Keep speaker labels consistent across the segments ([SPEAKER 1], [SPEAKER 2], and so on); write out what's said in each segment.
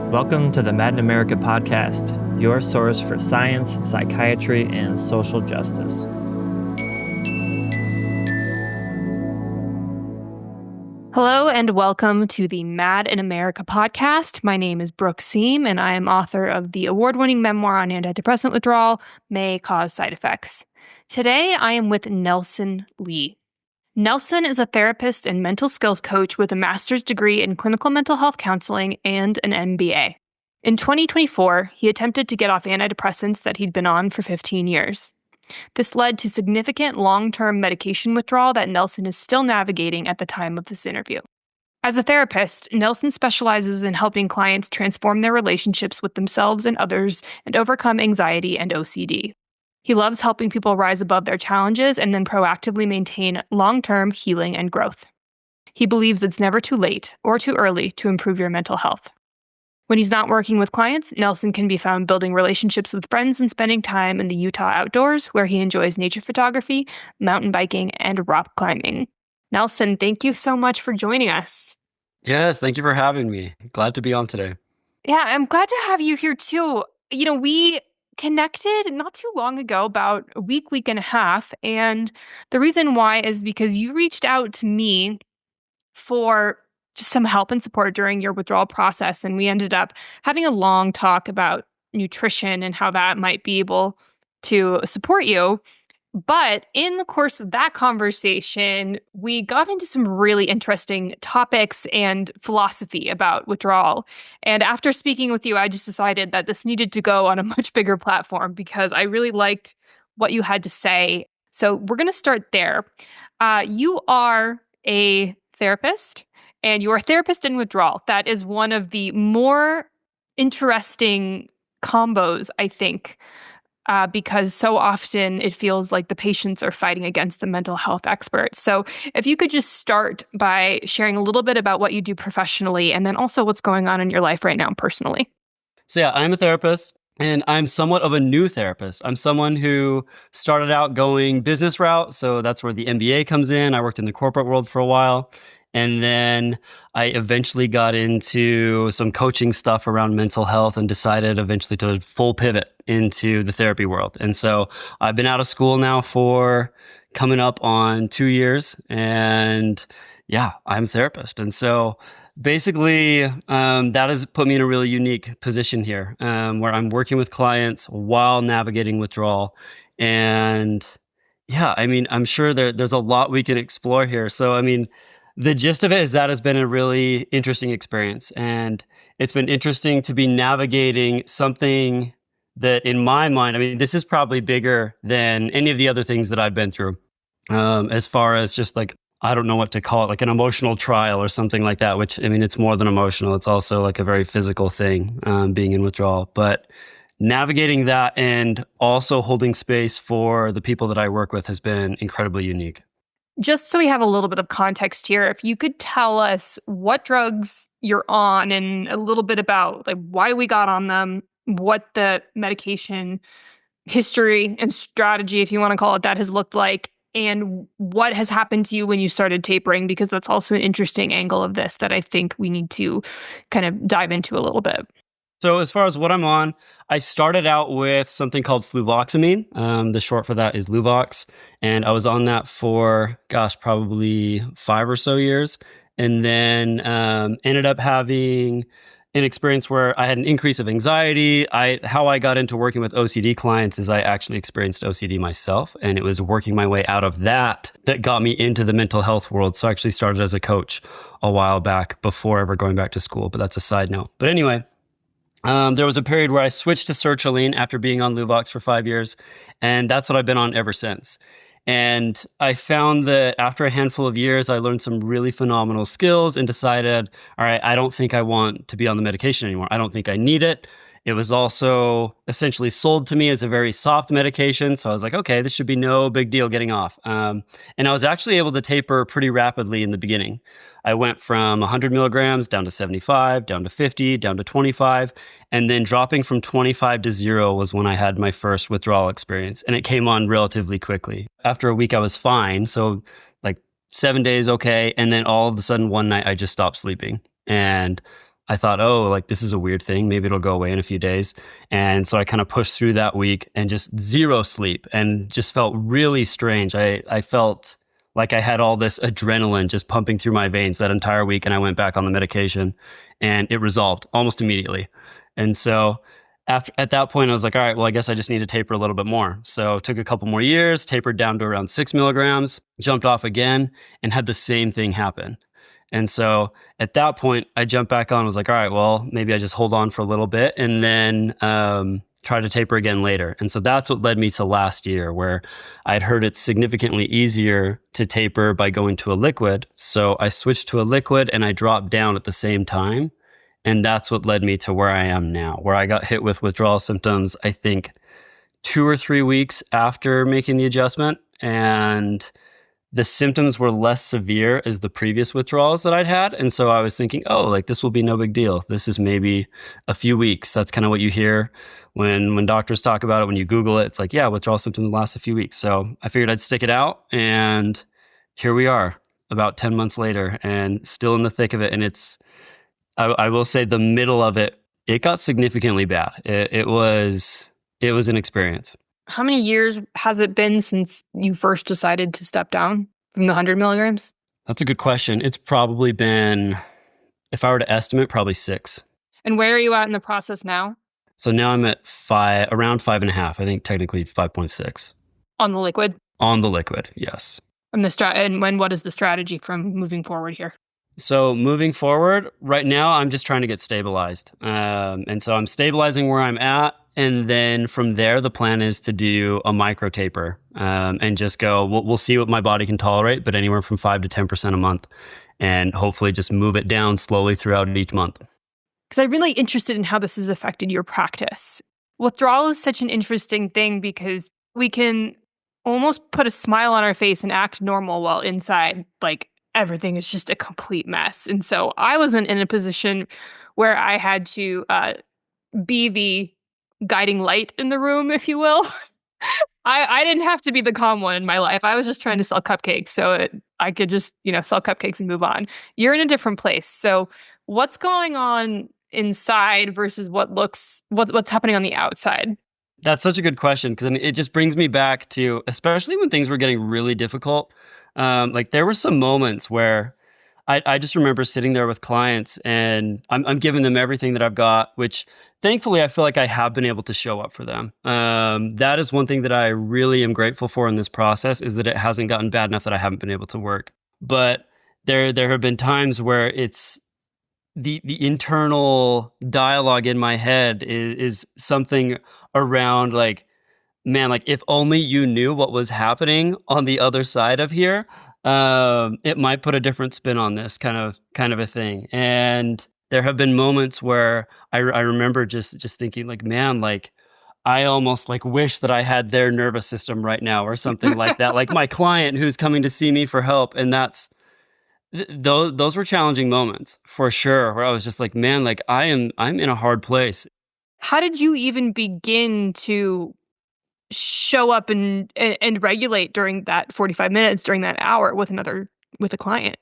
[SPEAKER 1] Welcome to the Mad in America podcast, your source for science, psychiatry, and social justice.
[SPEAKER 2] Hello and welcome to the Mad in America podcast. My name is Brooke Seam, and I am author of the award-winning memoir on antidepressant withdrawal, May Cause Side Effects. Today, I am with Nelson Lee. Nelson is a therapist and mental skills coach with a master's degree in clinical mental health counseling and an MBA. In 2024, he attempted to get off antidepressants that he'd been on for 15 years. This led to significant long-term medication withdrawal that Nelson is still navigating at the time of this interview. As a therapist, Nelson specializes in helping clients transform their relationships with themselves and others and overcome anxiety and OCD. He loves helping people rise above their challenges and then proactively maintain long-term healing and growth. He believes it's never too late or too early to improve your mental health. When he's not working with clients, Nelson can be found building relationships with friends and spending time in the Utah outdoors, where he enjoys nature photography, mountain biking, and rock climbing. Nelson, thank you so much for joining us.
[SPEAKER 3] Yes, thank you for having me. Glad to be on today.
[SPEAKER 2] Yeah, I'm glad to have you here too. We connected not too long ago, about a week and a half, and the reason why is because you reached out to me for just some help and support during your withdrawal process. And we ended up having a long talk about nutrition and how that might be able to support you. But in the course of that conversation, we got into some really interesting topics and philosophy about withdrawal. And after speaking with you, I just decided that this needed to go on a much bigger platform because I really liked what you had to say. So we're going to start there. You are a therapist, and you're a therapist in withdrawal. That is one of the more interesting combos, I think, because so often it feels like the patients are fighting against the mental health experts. So if you could just start by sharing a little bit about what you do professionally and then also what's going on in your life right now personally.
[SPEAKER 3] So yeah, I'm a therapist and I'm somewhat of a new therapist. I'm someone who started out going business route. So that's where the MBA comes in. I worked in the corporate world for a while. And then I eventually got into some coaching stuff around mental health and decided eventually to full pivot into the therapy world. And so I've been out of school now for coming up on 2 years. And yeah, I'm a therapist. And so basically, that has put me in a really unique position here where I'm working with clients while navigating withdrawal. And yeah, I'm sure there's a lot we can explore here. So, the gist of it is that has been a really interesting experience. And it's been interesting to be navigating something that in my mind, this is probably bigger than any of the other things that I've been through, as far as just like, I don't know what to call it, like an emotional trial or something like that, which, it's more than emotional. It's also like a very physical thing, being in withdrawal. But navigating that and also holding space for the people that I work with has been incredibly unique.
[SPEAKER 2] Just so we have a little bit of context here, if you could tell us what drugs you're on and a little bit about like why we got on them, what the medication history and strategy, if you want to call it that, has looked like, and what has happened to you when you started tapering, because that's also an interesting angle of this that I think we need to kind of dive into a little bit.
[SPEAKER 3] So as far as what I'm on, I started out with something called fluvoxamine. The short for that is Luvox. And I was on that for, probably 5 or so years. And then ended up having an experience where I had an increase of anxiety. How I got into working with OCD clients is I actually experienced OCD myself. And it was working my way out of that got me into the mental health world. So I actually started as a coach a while back before ever going back to school. But that's a side note. But anyway, there was a period where I switched to sertraline after being on Luvox for 5 years, and that's what I've been on ever since. And I found that after a handful of years, I learned some really phenomenal skills and decided, all right, I don't think I want to be on the medication anymore. I don't think I need it. It was also essentially sold to me as a very soft medication. So I was like, okay, this should be no big deal getting off. And I was actually able to taper pretty rapidly in the beginning. I went from 100 milligrams down to 75, down to 50, down to 25. And then dropping from 25 to 0 was when I had my first withdrawal experience. And it came on relatively quickly. After a week, I was fine. So like 7 days, okay. And then all of a sudden, one night, I just stopped sleeping. And I thought, oh, like this is a weird thing. Maybe it'll go away in a few days. And so I kind of pushed through that week and just zero sleep and just felt really strange. I felt like I had all this adrenaline just pumping through my veins that entire week. And I went back on the medication and it resolved almost immediately. And so at that point, I was like, all right, well, I guess I just need to taper a little bit more. So it took a couple more years, tapered down to around 6 milligrams, jumped off again, and had the same thing happen. And so at that point, I jumped back on. I was like, all right, well, maybe I just hold on for a little bit and then try to taper again later. And so that's what led me to last year, where I'd heard it's significantly easier to taper by going to a liquid. So I switched to a liquid and I dropped down at the same time. And that's what led me to where I am now, where I got hit with withdrawal symptoms, I think 2 or 3 weeks after making the adjustment. And the symptoms were less severe as the previous withdrawals that I'd had. And so I was thinking, oh, like this will be no big deal. This is maybe a few weeks. That's kind of what you hear when doctors talk about it. When you Google it, it's like, yeah, withdrawal symptoms last a few weeks. So I figured I'd stick it out. And here we are about 10 months later and still in the thick of it. And I will say the middle of it, it got significantly bad. It was an experience.
[SPEAKER 2] How many years has it been since you first decided to step down from the 100 milligrams?
[SPEAKER 3] That's a good question. It's probably been, if I were to estimate, probably 6.
[SPEAKER 2] And where are you at in the process now?
[SPEAKER 3] So now I'm at around 5.5. I think technically 5.6.
[SPEAKER 2] On the liquid?
[SPEAKER 3] On the liquid, yes.
[SPEAKER 2] And what is the strategy from moving forward here?
[SPEAKER 3] So moving forward, right now, I'm just trying to get stabilized. And so I'm stabilizing where I'm at. And then from there, the plan is to do a micro taper and just go, we'll see what my body can tolerate, but anywhere from 5 to 10% a month. And hopefully just move it down slowly throughout each month.
[SPEAKER 2] Because I'm really interested in how this has affected your practice. Withdrawal is such an interesting thing because we can almost put a smile on our face and act normal while inside, like, everything is just a complete mess. And so I wasn't in a position where I had to be the guiding light in the room, if you will. I didn't have to be the calm one in my life. I was just trying to sell cupcakes so I could just, sell cupcakes and move on. You're in a different place. So what's going on inside versus what's happening on the outside?
[SPEAKER 3] That's such a good question because it just brings me back to, especially when things were getting really difficult. Like there were some moments where I just remember sitting there with clients and I'm giving them everything that I've got, which thankfully I feel like I have been able to show up for them. That is one thing that I really am grateful for in this process is that it hasn't gotten bad enough that I haven't been able to work. But there have been times where it's the internal dialogue in my head is something around like, man, like if only you knew what was happening on the other side of here, it might put a different spin on this kind of a thing. And there have been moments where I remember just thinking like, man, like I almost like wish that I had their nervous system right now or something like that. Like my client who's coming to see me for help. And those were challenging moments for sure, where I was just like, man, like I'm in a hard place.
[SPEAKER 2] How did you even begin to show up and regulate during that 45 minutes, during that hour with a client?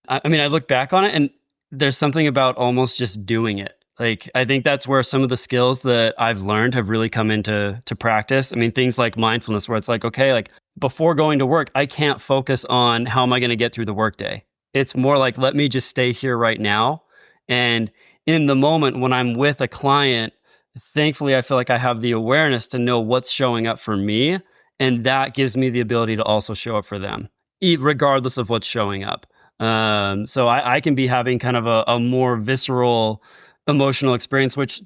[SPEAKER 3] I mean, I look back on it and there's something about almost just doing it. Like, I think that's where some of the skills that I've learned have really come into practice. I mean, things like mindfulness, where it's like, okay, like before going to work, I can't focus on how am I going to get through the workday. It's more like, let me just stay here right now. And in the moment when I'm with a client, thankfully, I feel like I have the awareness to know what's showing up for me. And that gives me the ability to also show up for them, regardless of what's showing up. So I can be having kind of a more visceral emotional experience, which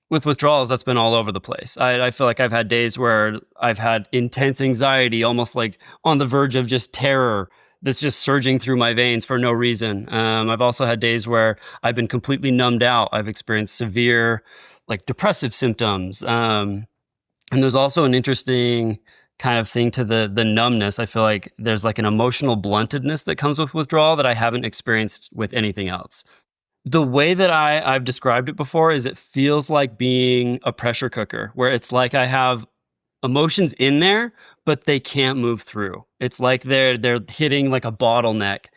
[SPEAKER 3] with withdrawals, that's been all over the place. I feel like I've had days where I've had intense anxiety, almost like on the verge of just terror that's just surging through my veins for no reason. I've also had days where I've been completely numbed out. I've experienced severe like depressive symptoms. And there's also an interesting kind of thing to the numbness. I feel like there's like an emotional bluntedness that comes with withdrawal that I haven't experienced with anything else. The way that I've described it before is it feels like being a pressure cooker, where it's like I have emotions in there, but they can't move through. It's like they're hitting like a bottleneck.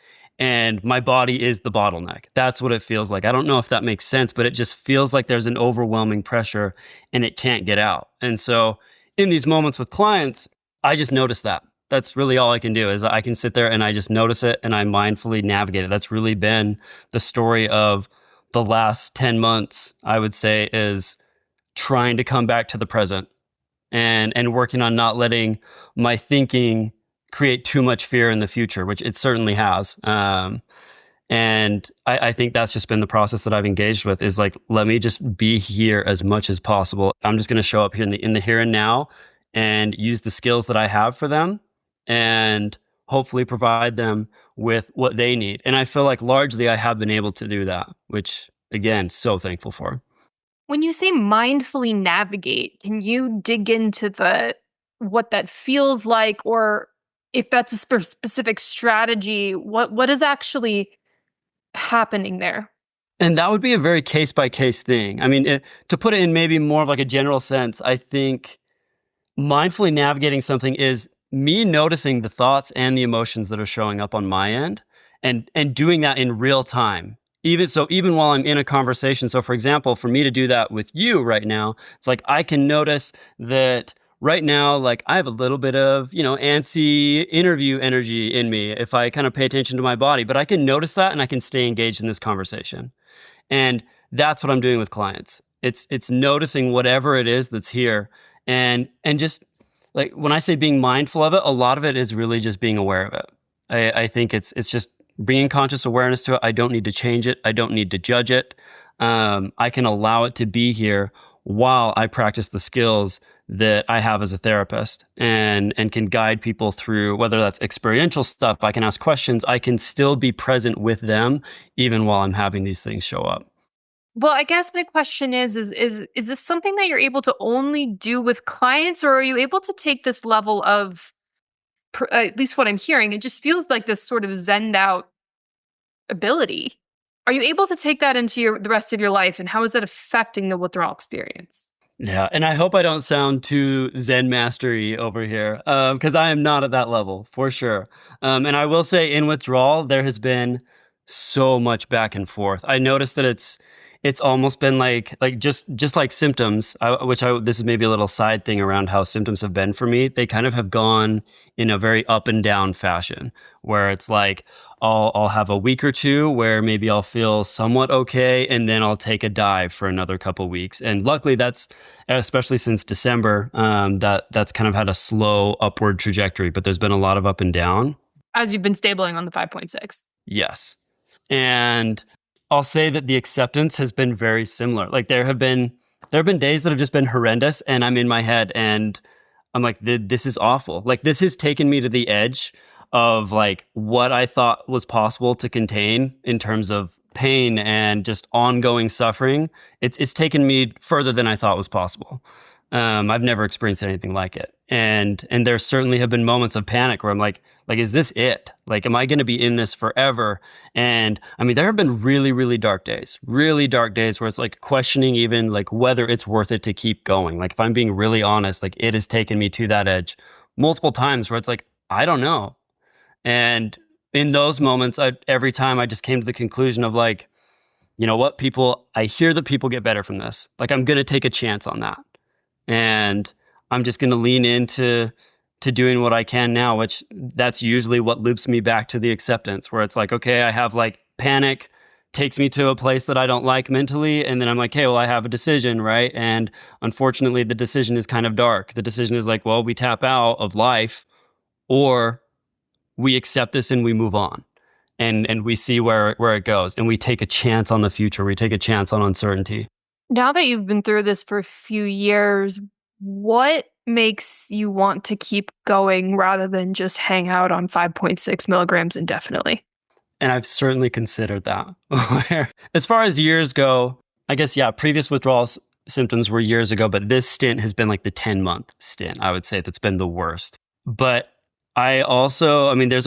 [SPEAKER 3] and my body is the bottleneck. That's what it feels like. I don't know if that makes sense, but it just feels like there's an overwhelming pressure and it can't get out. And so in these moments with clients, I just notice that. That's really all I can do is I can sit there and I just notice it and I mindfully navigate it. That's really been the story of the last 10 months, I would say, is trying to come back to the present and working on not letting my thinking create too much fear in the future, which it certainly has. And I think that's just been the process that I've engaged with is like, let me just be here as much as possible. I'm just going to show up here in the here and now and use the skills that I have for them and hopefully provide them with what they need. And I feel like largely I have been able to do that, which again, so thankful for.
[SPEAKER 2] When you say mindfully navigate, can you dig into what that feels like, or if that's a specific strategy, what is actually happening there?
[SPEAKER 3] And that would be a very case by case thing. I mean, to put it in maybe more of like a general sense, I think mindfully navigating something is me noticing the thoughts and the emotions that are showing up on my end and doing that in real time. Even while I'm in a conversation. So for example, for me to do that with you right now, it's like I can notice that right now, like I have a little bit of, antsy interview energy in me if I kind of pay attention to my body, but I can notice that and I can stay engaged in this conversation. And that's what I'm doing with clients. It's noticing whatever it is that's here and just like when I say being mindful of it, a lot of it is really just being aware of it. I think it's just bringing conscious awareness to it. I don't need to change it. I don't need to judge it. I can allow it to be here while I practice the skills that I have as a therapist and can guide people through, whether that's experiential stuff, I can ask questions, I can still be present with them even while I'm having these things show up.
[SPEAKER 2] Well, I guess my question is this something that you're able to only do with clients, or are you able to take this level of, at least what I'm hearing, it just feels like this sort of zened out ability. Are you able to take that into the rest of your life, and how is that affecting the withdrawal experience?
[SPEAKER 3] Yeah, and I hope I don't sound too Zen mastery over here, because I am not at that level for sure. And I will say, in withdrawal, there has been so much back and forth. I noticed that it's almost been like just like symptoms, this is maybe a little side thing around how symptoms have been for me. They kind of have gone in a very up and down fashion, where it's like I'll have a week or two where maybe I'll feel somewhat okay, and then I'll take a dive for another couple weeks. And luckily, that's especially since December, that's kind of had a slow upward trajectory. But there's been a lot of up and down
[SPEAKER 2] as you've been stabling on the 5.6.
[SPEAKER 3] Yes, and I'll say that the acceptance has been very similar. Like there have been days that have just been horrendous, and I'm in my head, and I'm like, this is awful. Like this has taken me to the edge of like what I thought was possible to contain in terms of pain and just ongoing suffering. It's taken me further than I thought was possible. I've never experienced anything like it. And there certainly have been moments of panic where I'm like, is this it? Like, am I going to be in this forever? And I mean, there have been really, really dark days where it's like questioning even like whether it's worth it to keep going. Like if I'm being really honest, like it has taken me to that edge multiple times where it's like, I don't know. And in those moments, every time I just came to the conclusion of like, you know what, I hear that people get better from this. Like I'm going to take a chance on that. And I'm just going to lean into doing what I can now, which that's usually what loops me back to the acceptance, where it's like, okay, I have like panic, takes me to a place that I don't like mentally. And then I'm like, hey, well, I have a decision, right? And unfortunately, the decision is kind of dark. The decision is like, well, we tap out of life, or we accept this and we move on. And we see where it goes. And we take a chance on the future. We take a chance on uncertainty.
[SPEAKER 2] Now that you've been through this for a few years, what makes you want to keep going rather than just hang out on 5.6 milligrams indefinitely?
[SPEAKER 3] And I've certainly considered that. As far as years go, I guess, yeah, previous withdrawal symptoms were years ago, but this stint has been like the 10-month stint, I would say, that's been the worst. But there's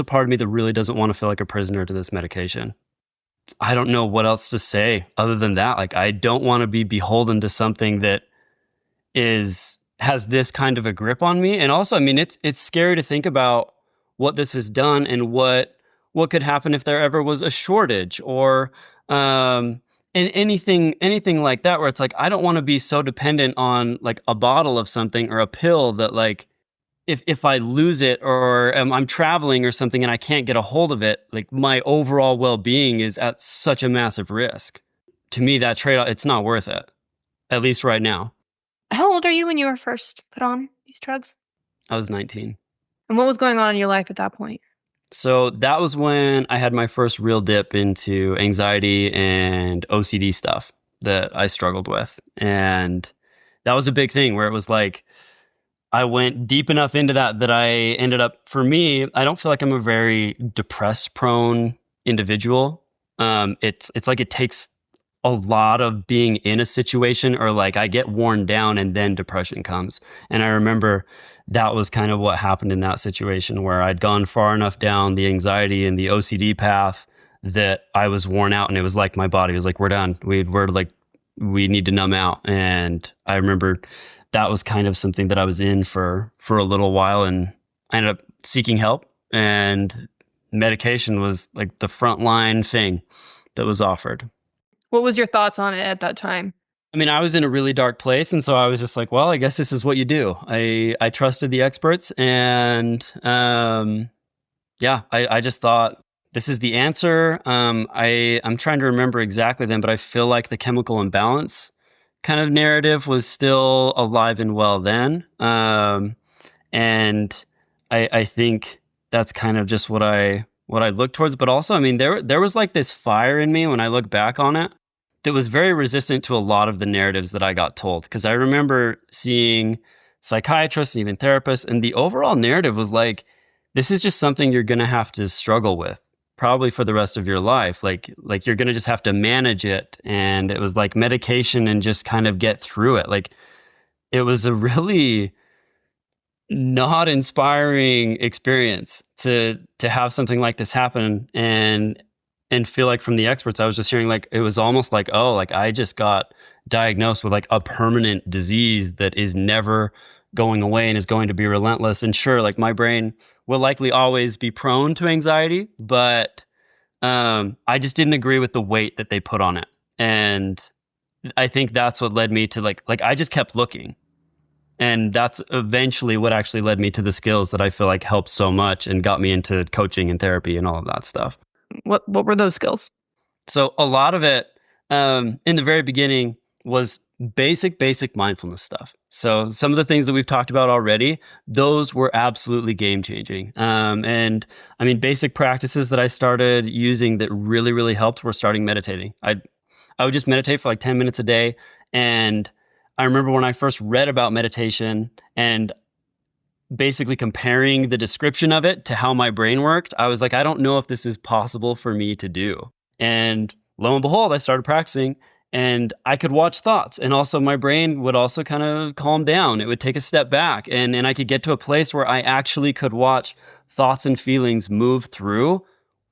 [SPEAKER 3] a part of me that really doesn't want to feel like a prisoner to this medication. I don't know what else to say other than that. Like, I don't want to be beholden to something that has this kind of a grip on me. And also, I mean, it's scary to think about what this has done and what what could happen if there ever was a shortage or and anything like that, where it's like, I don't want to be so dependent on like a bottle of something or a pill that like if I lose it or I'm traveling or something and I can't get a hold of it, like my overall well-being is at such a massive risk. To me, that trade-off, it's not worth it, at least right now.
[SPEAKER 2] How old are you when you were first put on these drugs?
[SPEAKER 3] I was 19.
[SPEAKER 2] And what was going on in your life at that point?
[SPEAKER 3] So that was when I had my first real dip into anxiety and OCD stuff that I struggled with. And that was a big thing where it was like, I went deep enough into that I ended up, for me, I don't feel like I'm a very depressed prone individual. It's like it takes a lot of being in a situation, or like I get worn down and then depression comes. And I remember that was kind of what happened in that situation, where I'd gone far enough down the anxiety and the OCD path that I was worn out, and it was like my body was like, we're done. We need to numb out. And I remember that was kind of something that I was in for a little while, and I ended up seeking help, and medication was like the frontline thing that was offered.
[SPEAKER 2] What was your thoughts on it at that time?
[SPEAKER 3] I mean, I was in a really dark place, and so I was just like, well, I guess this is what you do. I trusted the experts, and I just thought this is the answer. I'm trying to remember exactly then, but I feel like the chemical imbalance kind of narrative was still alive and well then. And I think that's kind of just what I look towards. But also, I mean, there was like this fire in me when I look back on it that was very resistant to a lot of the narratives that I got told. Because I remember seeing psychiatrists and even therapists, and the overall narrative was like, this is just something you're going to have to struggle with probably for the rest of your life. Like you're going to just have to manage it. And it was like medication and just kind of get through it. Like it was a really not inspiring experience to have something like this happen, and feel like from the experts, I was just hearing like, it was almost like, oh, like I just got diagnosed with like a permanent disease that is never going away and is going to be relentless. And sure, like my brain will likely always be prone to anxiety, but I just didn't agree with the weight that they put on it. And I think that's what led me to like I just kept looking. And that's eventually what actually led me to the skills that I feel like helped so much and got me into coaching and therapy and all of that stuff.
[SPEAKER 2] What were those skills?
[SPEAKER 3] So a lot of it in the very beginning was basic mindfulness stuff. So some of the things that we've talked about already, those were absolutely game changing. And I mean, basic practices that I started using that really, really helped were starting meditating. I would just meditate for like 10 minutes a day. And I remember when I first read about meditation and basically comparing the description of it to how my brain worked, I was like, I don't know if this is possible for me to do. And lo and behold, I started practicing, and I could watch thoughts. And also my brain would also kind of calm down. It would take a step back, and I could get to a place where I actually could watch thoughts and feelings move through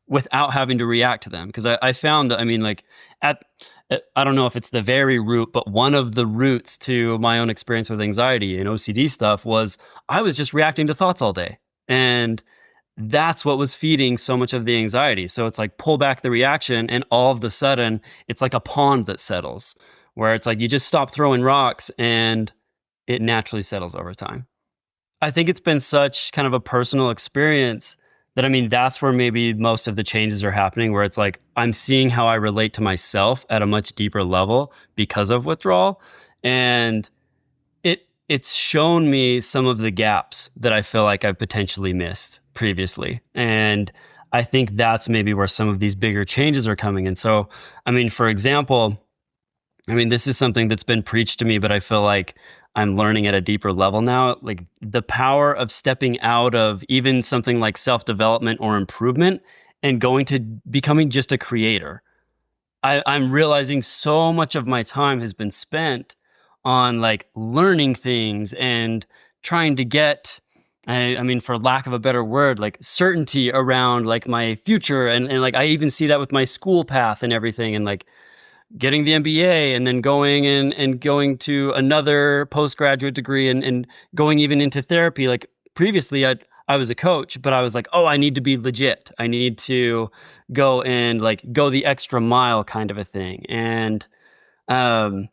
[SPEAKER 3] without having to react to them. Because I found that, I mean, like I don't know if it's the very root, but one of the roots to my own experience with anxiety and OCD stuff was I was just reacting to thoughts all day. And that's what was feeding so much of the anxiety. So it's like pull back the reaction, and all of a sudden it's like a pond that settles, where it's like you just stop throwing rocks and it naturally settles over time. I think it's been such kind of a personal experience that, I mean, that's where maybe most of the changes are happening, where it's like I'm seeing how I relate to myself at a much deeper level because of withdrawal. And it's shown me some of the gaps that I feel like I've potentially missed previously. And I think that's maybe where some of these bigger changes are coming. And so, I mean, for example, I mean, this is something that's been preached to me, but I feel like I'm learning at a deeper level now, like the power of stepping out of even something like self-development or improvement and going to becoming just a creator. I'm realizing so much of my time has been spent on like learning things and trying to get, I mean, for lack of a better word, like certainty around like my future. And like, I even see that with my school path and everything, and like getting the MBA and then going and going to another postgraduate degree and going even into therapy. Like previously I I was a coach, but I was like, oh, I need to be legit. I need to go and like go the extra mile kind of a thing. And um,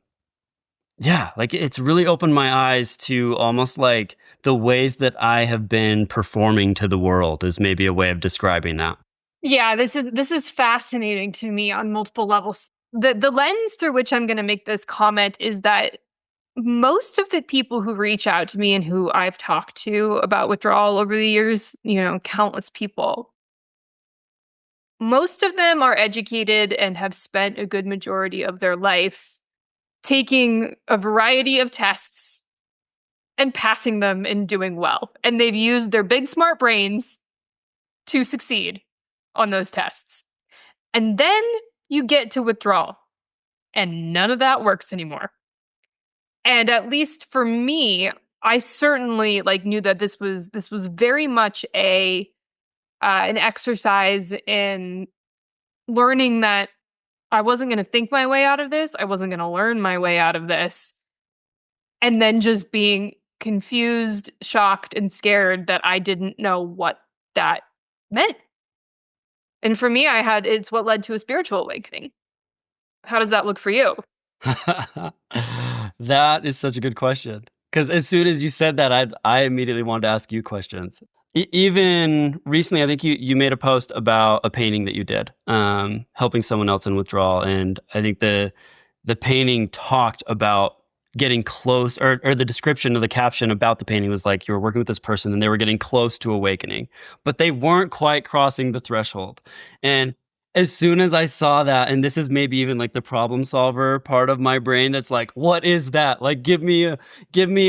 [SPEAKER 3] yeah, like it's really opened my eyes to almost like the ways that I have been performing to the world is maybe a way of describing that.
[SPEAKER 2] Yeah, this is fascinating to me on multiple levels. The lens through which I'm going to make this comment is that most of the people who reach out to me and who I've talked to about withdrawal over the years, countless people, most of them are educated and have spent a good majority of their life taking a variety of tests and passing them and doing well. And they've used their big smart brains to succeed on those tests. And then you get to withdrawal, and none of that works anymore. And at least for me, I certainly knew that this was very much a an exercise in learning that I wasn't going to think my way out of this. I wasn't going to learn my way out of this. And then just being confused, shocked, and scared that I didn't know what that meant. And for me, it's what led to a spiritual awakening. How does that look for you?
[SPEAKER 3] That is such a good question. Because as soon as you said that, I immediately wanted to ask you questions. Even recently, I think you made a post about a painting that you did, helping someone else in withdrawal, and I think the painting talked about getting close, or the description of the caption about the painting was like you were working with this person and they were getting close to awakening, but they weren't quite crossing the threshold. And as soon as I saw that, and this is maybe even like the problem solver part of my brain that's like, what is that? Like, give me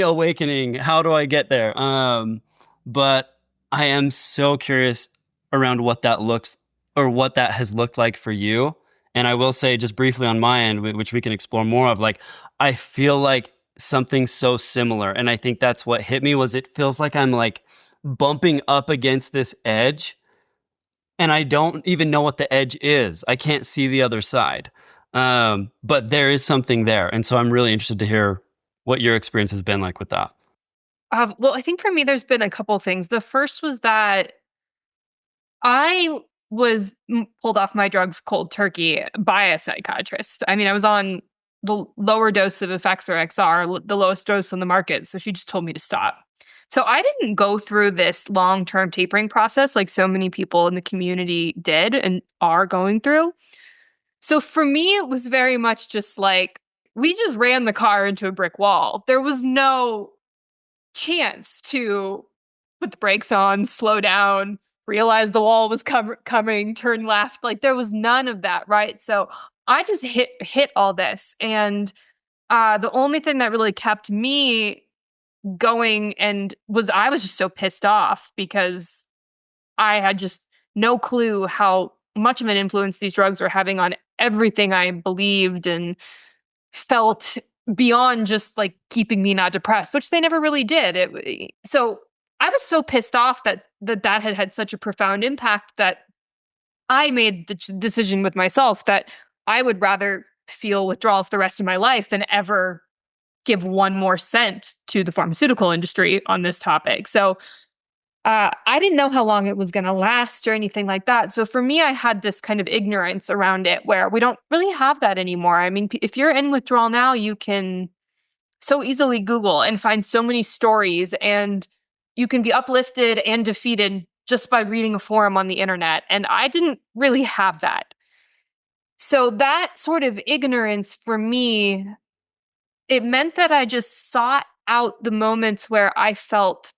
[SPEAKER 3] awakening. How do I get there? But I am so curious around what that looks or what that has looked like for you. And I will say just briefly on my end, which we can explore more of, like, I feel like something so similar. And I think that's what hit me was it feels like I'm like bumping up against this edge and I don't even know what the edge is. I can't see the other side. But there is something there. And so I'm really interested to hear what your experience has been like with that.
[SPEAKER 2] Well, I think for me, there's been a couple things. The first was that I was pulled off my drugs cold turkey by a psychiatrist. I mean, I was on the lower dose of Effexor XR, the lowest dose on the market. So she just told me to stop. So I didn't go through this long-term tapering process like so many people in the community did and are going through. So for me, it was very much just like we just ran the car into a brick wall. There was no chance to put the brakes on, slow down, realize the wall was coming, turn left. Like there was none of that, right? So I just hit all this, and the only thing that really kept me going and I was just so pissed off because I had just no clue how much of an influence these drugs were having on everything I believed and felt beyond just like keeping me not depressed, which they never really did. So I was so pissed off that had such a profound impact that I made the decision with myself that I would rather feel withdrawal for the rest of my life than ever give one more cent to the pharmaceutical industry on this topic. So I didn't know how long it was going to last or anything like that. So for me, I had this kind of ignorance around it where we don't really have that anymore. I mean, if you're in withdrawal now, you can so easily Google and find so many stories, and you can be uplifted and defeated just by reading a forum on the internet. And I didn't really have that. So that sort of ignorance for me, it meant that I just sought out the moments where I felt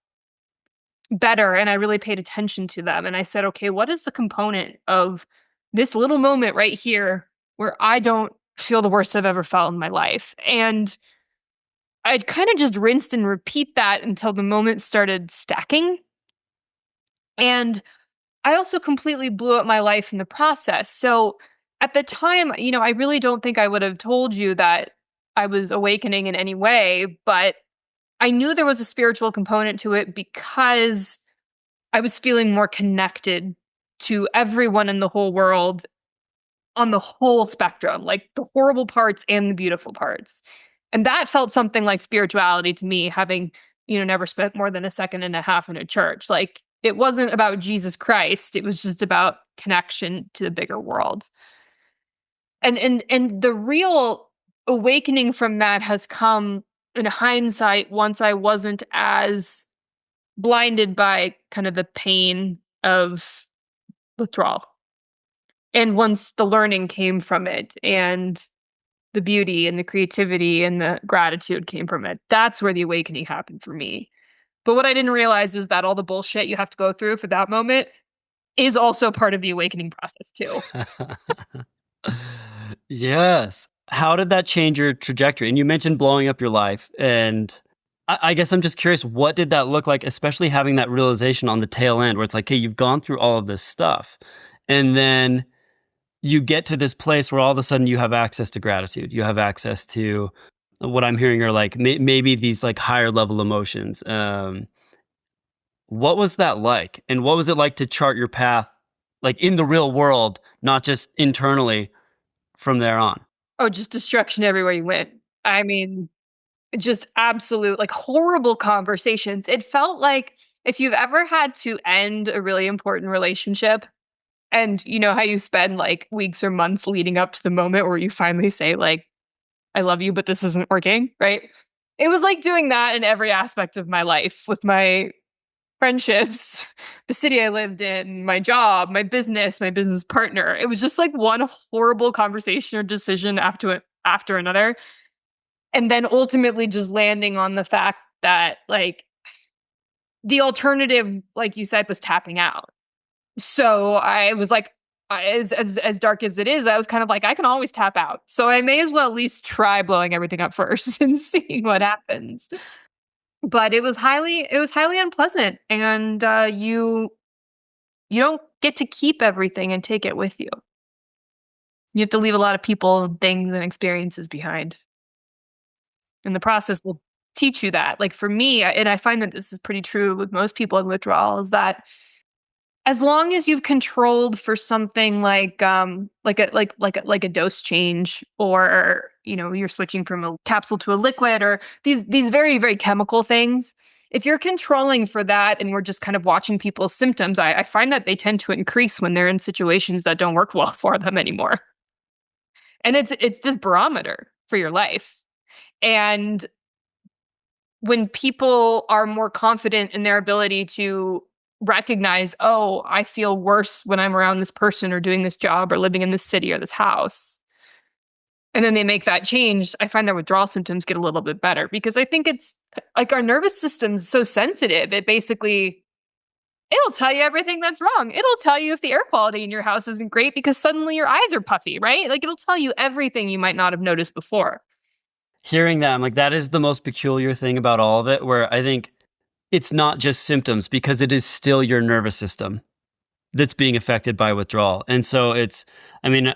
[SPEAKER 2] better and I really paid attention to them. And I said, okay, what is the component of this little moment right here where I don't feel the worst I've ever felt in my life? And I'd kind of just rinsed and repeat that until the moment started stacking. And I also completely blew up my life in the process. So at the time, I really don't think I would have told you that I was awakening in any way, but I knew there was a spiritual component to it because I was feeling more connected to everyone in the whole world on the whole spectrum, like the horrible parts and the beautiful parts. And that felt something like spirituality to me, having, never spent more than a second and a half in a church. Like it wasn't about Jesus Christ. It was just about connection to the bigger world. And the real awakening from that has come in hindsight once I wasn't as blinded by kind of the pain of withdrawal. And once the learning came from it and the beauty and the creativity and the gratitude came from it, that's where the awakening happened for me. But what I didn't realize is that all the bullshit you have to go through for that moment is also part of the awakening process too.
[SPEAKER 3] Yes. How did that change your trajectory? And you mentioned blowing up your life. And I guess I'm just curious, what did that look like, especially having that realization on the tail end where it's like, hey, you've gone through all of this stuff. And then you get to this place where all of a sudden you have access to gratitude. You have access to what I'm hearing are like maybe these like higher level emotions. What was that like? And what was it like to chart your path, like in the real world, not just internally from there on?
[SPEAKER 2] Oh, just destruction everywhere you went. I mean, just absolute, like, horrible conversations. It felt like if you've ever had to end a really important relationship and you know how you spend, like, weeks or months leading up to the moment where you finally say, like, "I love you, but this isn't working," right? It was like doing that in every aspect of my life with my friendships, the city I lived in, my job, my business partner. It was just like one horrible conversation or decision after another. And then ultimately just landing on the fact that, like, the alternative, like you said, was tapping out. So I was like, as dark as it is, I was kind of like, I can always tap out. So I may as well at least try blowing everything up first and seeing what happens. But it was highly unpleasant, and you don't get to keep everything and take it with you. You have to leave a lot of people and things and experiences behind. And the process will teach you that. Like for me, and I find that this is pretty true with most people in withdrawal, is that as long as you've controlled for something like a dose change, or you're switching from a capsule to a liquid, or these very very chemical things, if you're controlling for that and we're just kind of watching people's symptoms, I find that they tend to increase when they're in situations that don't work well for them anymore. And it's this barometer for your life. And when people are more confident in their ability to recognize, oh, I feel worse when I'm around this person or doing this job or living in this city or this house, and then they make that change, I find their withdrawal symptoms get a little bit better, because I think it's like our nervous system's so sensitive. It'll tell you everything that's wrong. It'll tell you if the air quality in your house isn't great because suddenly your eyes are puffy, right? Like it'll tell you everything you might not have noticed before.
[SPEAKER 3] Hearing that, I'm like, that is the most peculiar thing about all of it, where I think it's not just symptoms because it is still your nervous system that's being affected by withdrawal. And so I mean,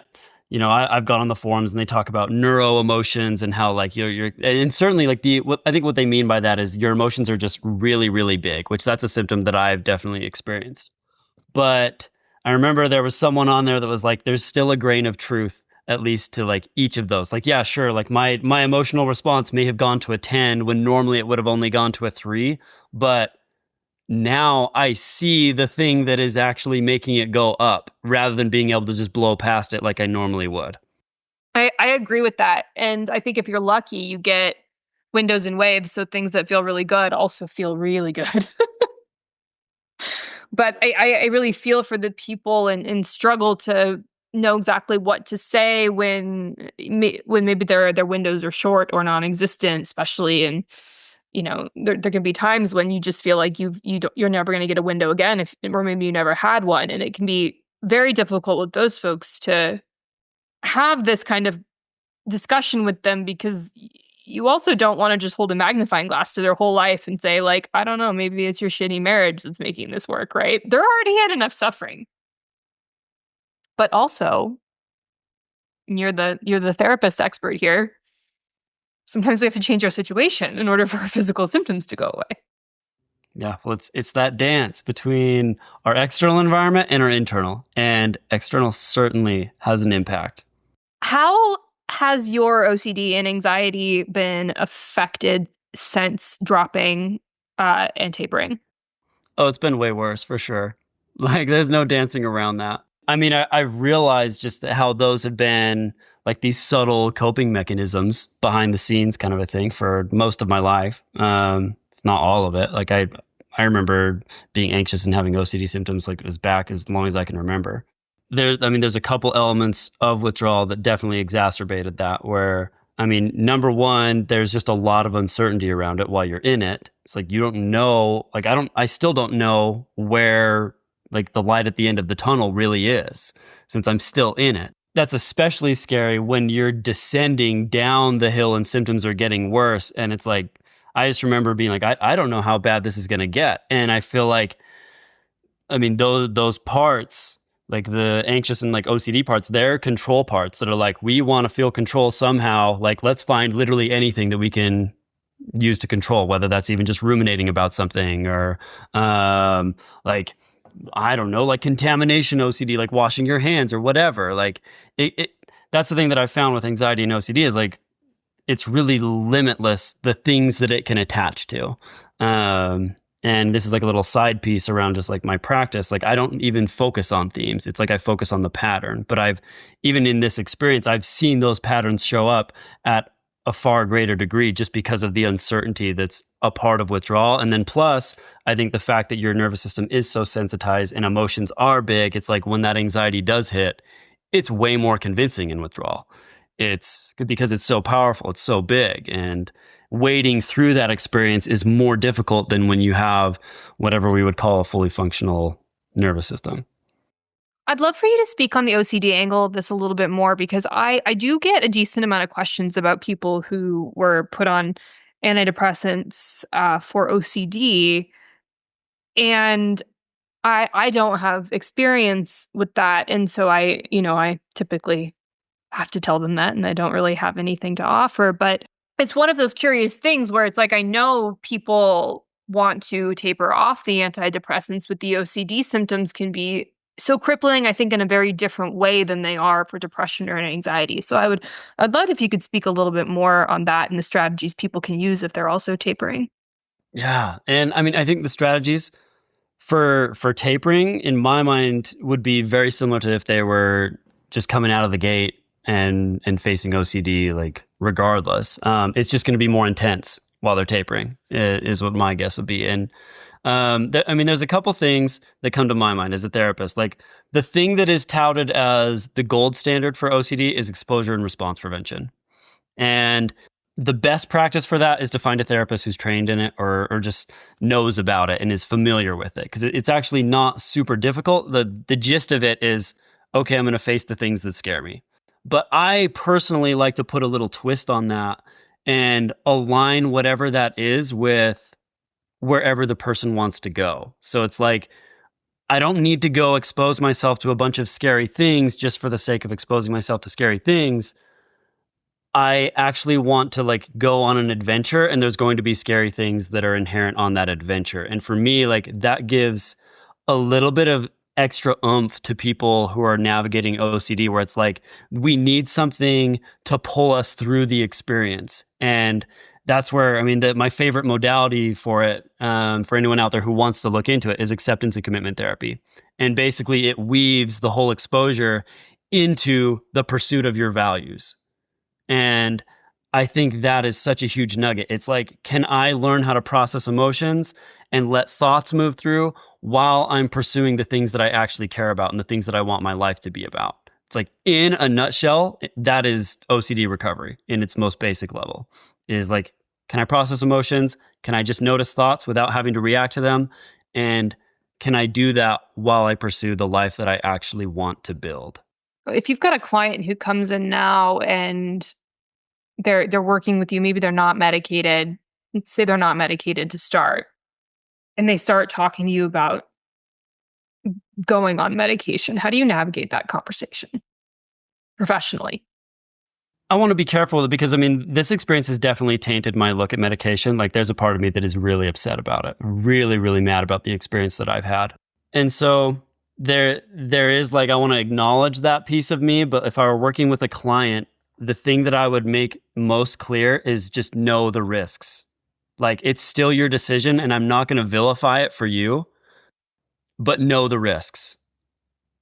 [SPEAKER 3] I've gone on the forums and they talk about neuro emotions and how like and certainly like I think what they mean by that is your emotions are just really, really big, which that's a symptom that I've definitely experienced. But I remember there was someone on there that was like, there's still a grain of truth, at least to like each of those. Like, yeah, sure. Like my emotional response may have gone to a 10 when normally it would have only gone to a 3, but now I see the thing that is actually making it go up rather than being able to just blow past it like I normally would.
[SPEAKER 2] I agree with that. And I think if you're lucky, you get windows and waves. So things that feel really good also feel really good. But I really feel for the people and struggle to know exactly what to say when maybe their windows are short or non-existent, especially. And there can be times when you just feel like you're never going to get a window again, or maybe you never had one, and it can be very difficult with those folks to have this kind of discussion with them, because you also don't want to just hold a magnifying glass to their whole life and say, like, I don't know, maybe it's your shitty marriage that's making this work, right? They're already had enough suffering. But also, you're the therapist expert here. Sometimes we have to change our situation in order for our physical symptoms to go away.
[SPEAKER 3] Yeah, well, it's that dance between our external environment and our internal, and external certainly has an impact.
[SPEAKER 2] How has your OCD and anxiety been affected since dropping and tapering?
[SPEAKER 3] Oh, it's been way worse for sure. Like, there's no dancing around that. I mean, I realized just how those have been like these subtle coping mechanisms behind the scenes kind of a thing for most of my life. Not all of it. Like I remember being anxious and having OCD symptoms like as back as long as I can remember. There's a couple elements of withdrawal that definitely exacerbated that where, I mean, number one, there's just a lot of uncertainty around it while you're in it. It's like, you don't know, like, I still don't know where like the light at the end of the tunnel really is since I'm still in it. That's especially scary when you're descending down the hill and symptoms are getting worse. And it's like, I just remember being like, I don't know how bad this is going to get. And I feel like, I mean, those parts, like the anxious and like OCD parts, they're control parts that are like, we want to feel control somehow. Like, let's find literally anything that we can use to control, whether that's even just ruminating about something or like, I don't know, like contamination OCD, like washing your hands or whatever. Like that's the thing that I found with anxiety and OCD is like, it's really limitless, the things that it can attach to. And this is like a little side piece around just like my practice. Like I don't even focus on themes. It's like I focus on the pattern. But even in this experience, I've seen those patterns show up at a far greater degree just because of the uncertainty that's a part of withdrawal. And then plus, I think the fact that your nervous system is so sensitized and emotions are big, it's like when that anxiety does hit, it's way more convincing in withdrawal. It's because it's so powerful, it's so big, and wading through that experience is more difficult than when you have whatever we would call a fully functional nervous system.
[SPEAKER 2] I'd love for you to speak on the OCD angle of this a little bit more because I do get a decent amount of questions about people who were put on antidepressants for OCD, and I don't have experience with that, and so I typically have to tell them that, and I don't really have anything to offer. But it's one of those curious things where it's like I know people want to taper off the antidepressants, but the OCD symptoms can be so crippling, I think, in a very different way than they are for depression or anxiety. So I'd love if you could speak a little bit more on that and the strategies people can use if they're also tapering.
[SPEAKER 3] Yeah. And I mean, I think the strategies for tapering in my mind would be very similar to if they were just coming out of the gate and facing OCD, like regardless. It's just going to be more intense while they're tapering is what my guess would be. And there's a couple things that come to my mind as a therapist. Like the thing that is touted as the gold standard for OCD is exposure and response prevention. And the best practice for that is to find a therapist who's trained in it or just knows about it and is familiar with it. Because it's actually not super difficult. The gist of it is, okay, I'm going to face the things that scare me. But I personally like to put a little twist on that and align whatever that is with wherever the person wants to go. So it's like, I don't need to go expose myself to a bunch of scary things just for the sake of exposing myself to scary things. I actually want to like go on an adventure, and there's going to be scary things that are inherent on that adventure. And for me, like that gives a little bit of extra oomph to people who are navigating OCD, where it's like, we need something to pull us through the experience. And that's where, I mean, my favorite modality for it, for anyone out there who wants to look into it, is acceptance and commitment therapy. And basically it weaves the whole exposure into the pursuit of your values. And I think that is such a huge nugget. It's like, can I learn how to process emotions and let thoughts move through while I'm pursuing the things that I actually care about and the things that I want my life to be about? It's like, in a nutshell, that is OCD recovery in its most basic level. Is like, can I process emotions? Can I just notice thoughts without having to react to them? And can I do that while I pursue the life that I actually want to build?
[SPEAKER 2] If you've got a client who comes in now and they're working with you, maybe they're not medicated, say they're not medicated to start, and they start talking to you about going on medication, how do you navigate that conversation professionally?
[SPEAKER 3] I want to be careful with it because, I mean, this experience has definitely tainted my look at medication. Like, there's a part of me that is really upset about it, really, really mad about the experience that I've had. And so there is like, I want to acknowledge that piece of me, but if I were working with a client, the thing that I would make most clear is just know the risks. Like, it's still your decision, and I'm not going to vilify it for you, but know the risks.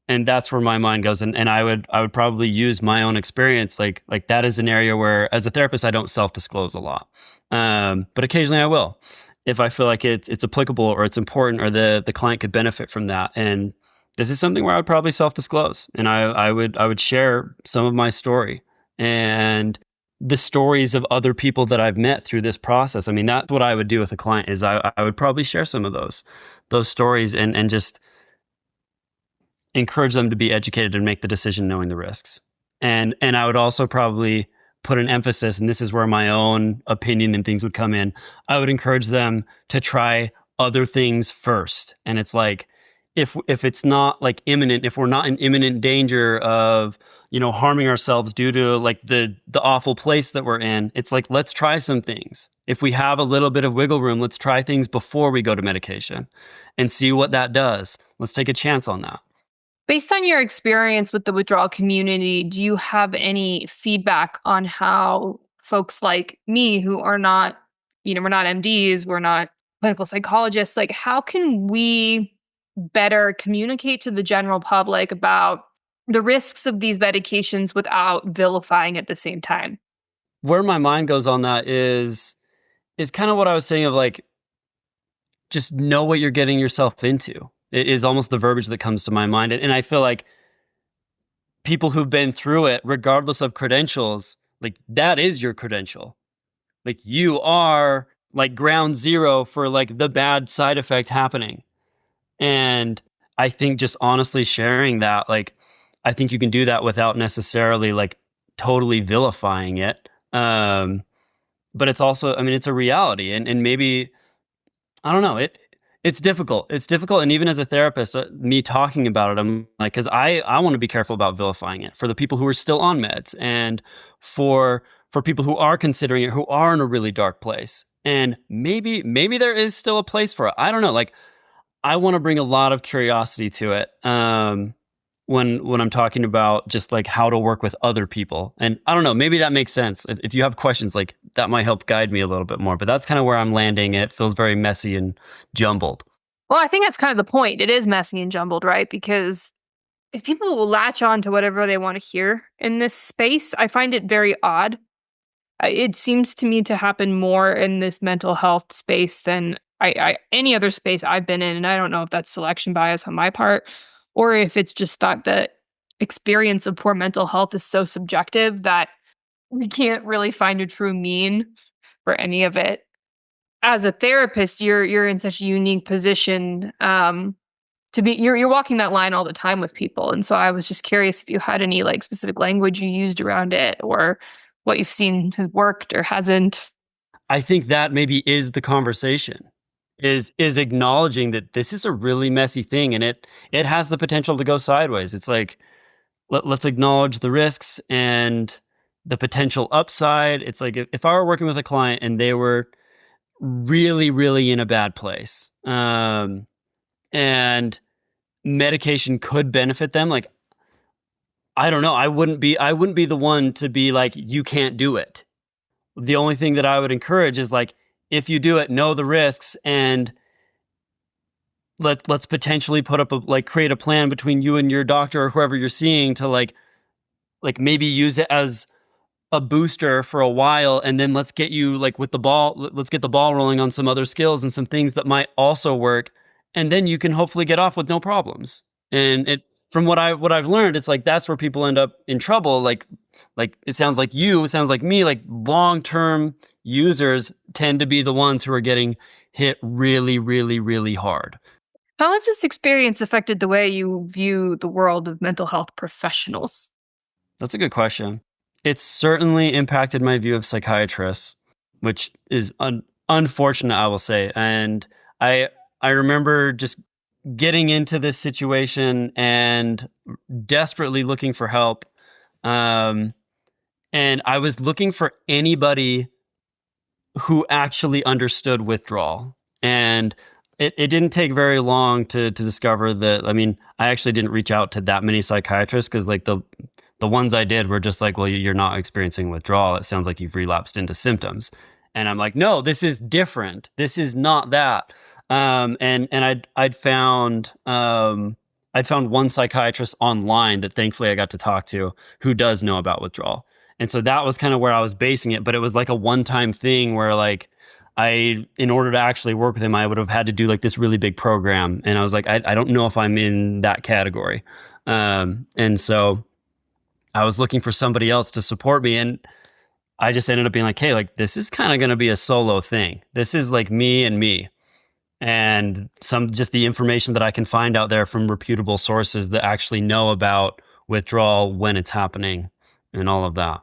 [SPEAKER 3] And that's where my mind goes. And I would probably use my own experience. Like that is an area where, as a therapist, I don't self-disclose a lot. But occasionally I will, if I feel like it's applicable or it's important or the client could benefit from that. And this is something where I would probably self-disclose, and I would share some of my story and the stories of other people that I've met through this process. I mean, that's what I would do with a client, is I would probably share some of those stories and just encourage them to be educated and make the decision knowing the risks. And I would also probably put an emphasis, and this is where my own opinion and things would come in. I would encourage them to try other things first. And it's like, if it's not like imminent, if we're not in imminent danger of, harming ourselves due to like the awful place that we're in, it's like, let's try some things. If we have a little bit of wiggle room, let's try things before we go to medication and see what that does. Let's take a chance on that.
[SPEAKER 2] Based on your experience with the withdrawal community, do you have any feedback on how folks like me, who are not, we're not MDs, we're not clinical psychologists, like how can we better communicate to the general public about the risks of these medications without vilifying at the same time?
[SPEAKER 3] Where my mind goes on that is kind of what I was saying of like, just know what you're getting yourself into. It is almost the verbiage that comes to my mind. And I feel like people who've been through it, regardless of credentials, like that is your credential. Like you are like ground zero for like the bad side effect happening. And I think just honestly sharing that, like, I think you can do that without necessarily like totally vilifying it. But it's also, I mean, it's a reality. And maybe, I don't know, it's difficult. It's difficult. And even as a therapist, me talking about it, I'm like, because I want to be careful about vilifying it for the people who are still on meds and for people who are considering it, who are in a really dark place. And maybe there is still a place for it. I don't know. Like, I want to bring a lot of curiosity to it when I'm talking about just like how to work with other people. And I don't know, maybe that makes sense. If you have questions, like that might help guide me a little bit more. But that's kind of where I'm landing. It feels very messy and jumbled.
[SPEAKER 2] Well, I think that's kind of the point. It is messy and jumbled, right? Because if people will latch on to whatever they want to hear in this space, I find it very odd. It seems to me to happen more in this mental health space than any other space I've been in. And I don't know if that's selection bias on my part or if it's just that the experience of poor mental health is so subjective that we can't really find a true mean for any of it. As a therapist, you're in such a unique position to be. You're walking that line all the time with people, and so I was just curious if you had any like specific language you used around it, or what you've seen has worked or hasn't.
[SPEAKER 3] I think that maybe is the conversation. Is acknowledging that this is a really messy thing and it has the potential to go sideways. It's like, let's acknowledge the risks and the potential upside. It's like if I were working with a client and they were really, really in a bad place, and medication could benefit them, like, I don't know, I wouldn't be the one to be like, you can't do it. The only thing that I would encourage is like, if you do it, know the risks, and let's potentially put up create a plan between you and your doctor or whoever you're seeing to like maybe use it as a booster for a while, and then let's get you like let's get the ball rolling on some other skills and some things that might also work, and then you can hopefully get off with no problems. And from what I've learned, it's like that's where people end up in trouble. Like it sounds like me, like long-term users tend to be the ones who are getting hit really, really, really hard.
[SPEAKER 2] How has this experience affected the way you view the world of mental health professionals?
[SPEAKER 3] That's a good question. It's certainly impacted my view of psychiatrists, which is unfortunate, I will say. And I remember just getting into this situation and desperately looking for help. And I was looking for anybody who actually understood withdrawal. And it didn't take very long to discover that. I mean, I actually didn't reach out to that many psychiatrists because like the ones I did were just like, well, you're not experiencing withdrawal. It sounds like you've relapsed into symptoms. And I'm like, no, this is different. This is not that. And I'd found one psychiatrist online that thankfully I got to talk to who does know about withdrawal. And so that was kind of where I was basing it, but it was like a one-time thing where like in order to actually work with him, I would have had to do like this really big program. And I was like, I don't know if I'm in that category. And so I was looking for somebody else to support me. And I just ended up being like, hey, like this is kind of going to be a solo thing. This is like me and just the information that I can find out there from reputable sources that actually know about withdrawal when it's happening and all of that.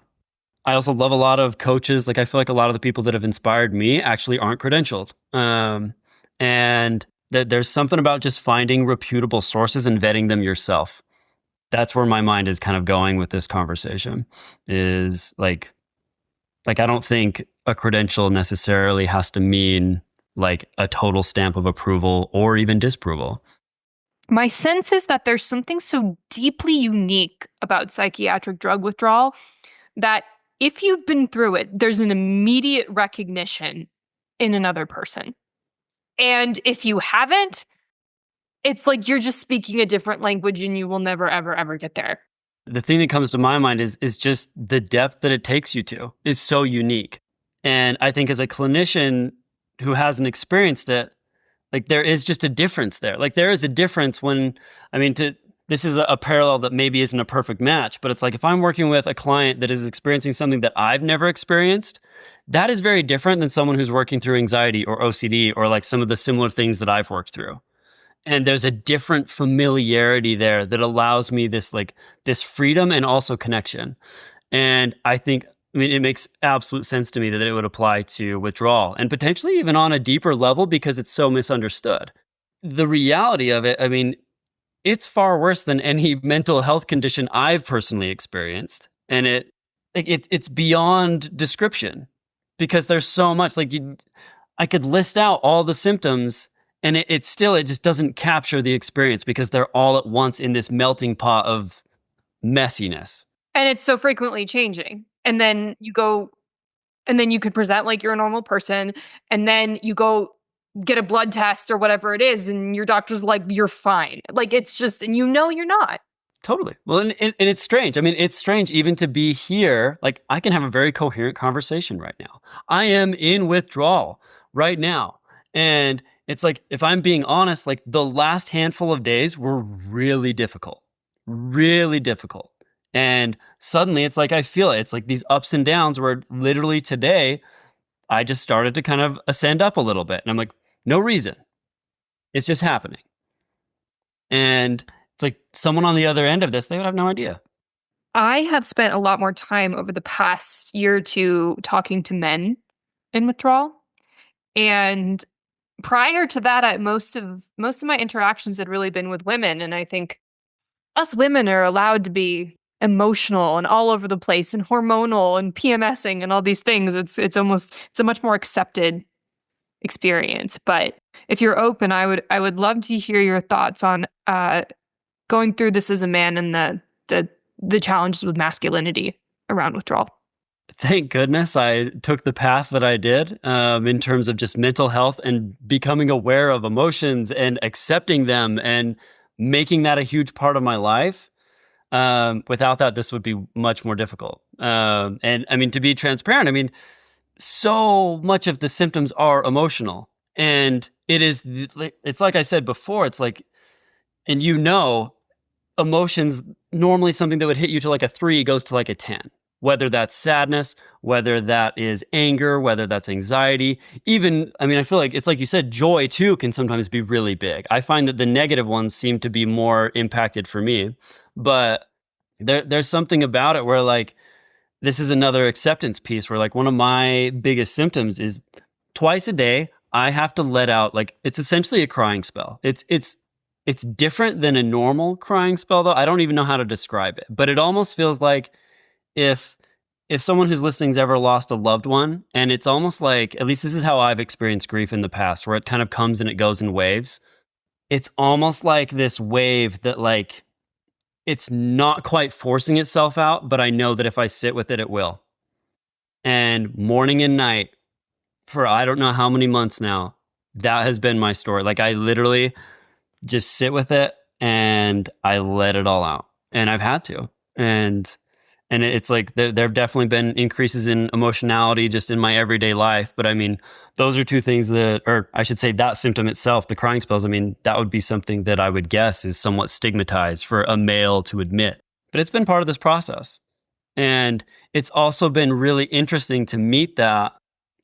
[SPEAKER 3] I also love a lot of coaches. Like I feel like a lot of the people that have inspired me actually aren't credentialed. And that there's something about just finding reputable sources and vetting them yourself. That's where my mind is kind of going with this conversation is like I don't think a credential necessarily has to mean like a total stamp of approval or even disapproval.
[SPEAKER 2] My sense is that there's something so deeply unique about psychiatric drug withdrawal that if you've been through it, there's an immediate recognition in another person. And if you haven't, it's like you're just speaking a different language and you will never, ever, ever get there.
[SPEAKER 3] The thing that comes to my mind is just the depth that it takes you to is so unique. And I think as a clinician who hasn't experienced it, like there is just a difference there. Like there is a difference when, this is a parallel that maybe isn't a perfect match, but it's like if I'm working with a client that is experiencing something that I've never experienced, that is very different than someone who's working through anxiety or OCD or like some of the similar things that I've worked through. And there's a different familiarity there that allows me this freedom and also connection. And I think, it makes absolute sense to me that it would apply to withdrawal and potentially even on a deeper level because it's so misunderstood. The reality of it, it's far worse than any mental health condition I've personally experienced. And it's beyond description because there's so much I could list out all the symptoms and it just doesn't capture the experience because they're all at once in this melting pot of messiness.
[SPEAKER 2] And it's so frequently changing. And then you could present like you're a normal person. And then you go get a blood test or whatever it is. And your doctor's like, you're fine. Like it's just, and you're not.
[SPEAKER 3] Totally. Well, and it's strange. It's strange even to be here. Like I can have a very coherent conversation right now. I am in withdrawal right now. And it's like, if I'm being honest, like the last handful of days were really difficult. And suddenly it's like, I feel it. It's like these ups and downs where literally today I just started to kind of ascend up a little bit. And I'm like, no reason. It's just happening. And it's like someone on the other end of this, they would have no idea.
[SPEAKER 2] I have spent a lot more time over the past year or two talking to men in withdrawal. And prior to that, most of my interactions had really been with women. And I think us women are allowed to be emotional and all over the place and hormonal and PMSing and all these things. It's a much more accepted experience. But if you're open, I would love to hear your thoughts on going through this as a man and the challenges with masculinity around withdrawal.
[SPEAKER 3] Thank goodness I took the path that I did in terms of just mental health and becoming aware of emotions and accepting them and making that a huge part of my life. Without that, this would be much more difficult. And to be transparent, so much of the symptoms are emotional. And it's like I said before, it's like, and emotions, normally something that would hit you to like a 3 goes to like a 10. Whether that's sadness, whether that is anger, whether that's anxiety, even, I feel like it's like you said, joy too can sometimes be really big. I find that the negative ones seem to be more impacted for me, but there's something about it where like, this is another acceptance piece where like one of my biggest symptoms is twice a day, I have to let out, like, it's essentially a crying spell. It's different than a normal crying spell though. I don't even know how to describe it, but it almost feels like if someone who's listening's ever lost a loved one, and it's almost like, at least this is how I've experienced grief in the past, where it kind of comes and it goes in waves. It's almost like this wave that like, it's not quite forcing itself out, but I know that if I sit with it, it will. And morning and night for I don't know how many months now, that has been my story. Like I literally just sit with it and I let it all out. And I've had to. And it's like there have definitely been increases in emotionality just in my everyday life. But I mean, those are two things that, or I should say that symptom itself, the crying spells, I mean, that would be something that I would guess is somewhat stigmatized for a male to admit. But it's been part of this process. And it's also been really interesting to meet that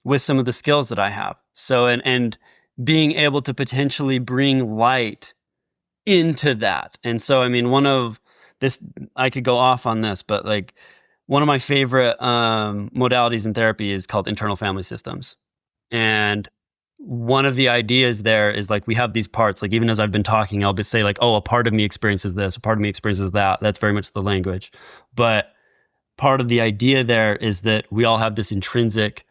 [SPEAKER 3] with some of the skills that I have. So, and being able to potentially bring light into that. And so, I mean, one of this, I could go off on this, but like one of my favorite modalities in therapy is called internal family systems. And one of the ideas there is like we have these parts, like even as I've been talking, I'll just say like, oh, a part of me experiences this, a part of me experiences that. That's very much the language. But part of the idea there is that we all have this intrinsic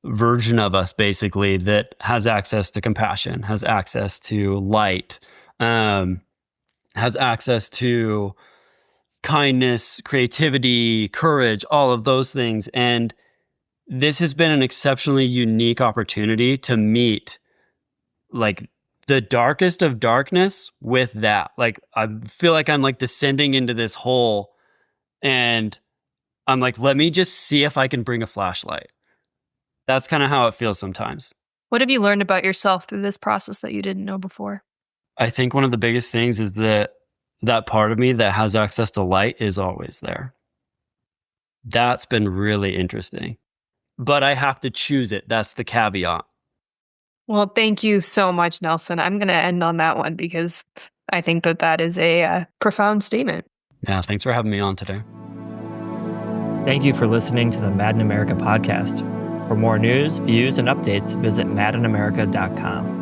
[SPEAKER 3] version of us basically that has access to compassion, has access to light, has access to kindness, creativity, courage, all of those things. And this has been an exceptionally unique opportunity to meet like the darkest of darkness with that. Like I feel like I'm like descending into this hole and I'm like, let me just see if I can bring a flashlight. That's kind of how it feels sometimes.
[SPEAKER 2] What have you learned about yourself through this process that you didn't know before?
[SPEAKER 3] I think one of the biggest things is that part of me that has access to light is always there. That's been really interesting. But I have to choose it. That's the caveat.
[SPEAKER 2] Well, thank you so much, Nelson. I'm going to end on that one because I think that is a profound statement.
[SPEAKER 3] Yeah, thanks for having me on today.
[SPEAKER 1] Thank you for listening to the Mad in America podcast. For more news, views, and updates, visit madinamerica.com.